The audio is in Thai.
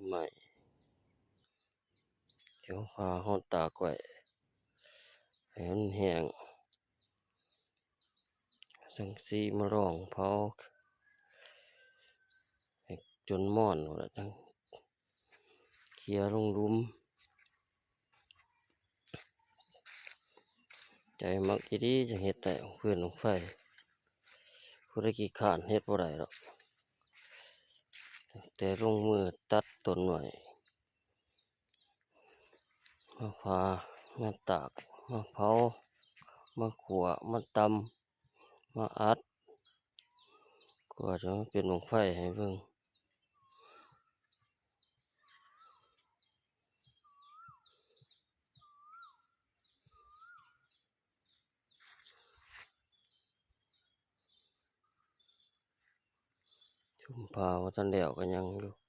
ใหม่เดี๋ยวพาห้องตากไว้ให้มันแห้งสังสีมารองเผาให้จนม่อนหมดแล้วจังเคลียร์ลงหลุมใจมักอีดีจะเฮ็ดได้ของเพื่อนของไฟผู้ใดขี้ข้านเฮ็ดบ่ได้หรอกแต่ลงมือตัดต้นไม้มาพามาตากมาเผามาขัวมาตำมาอัดกว่าจะมาเป็นของไฟให้เบิ่งชุมพาว่าทันแล้วก็ยังอยู่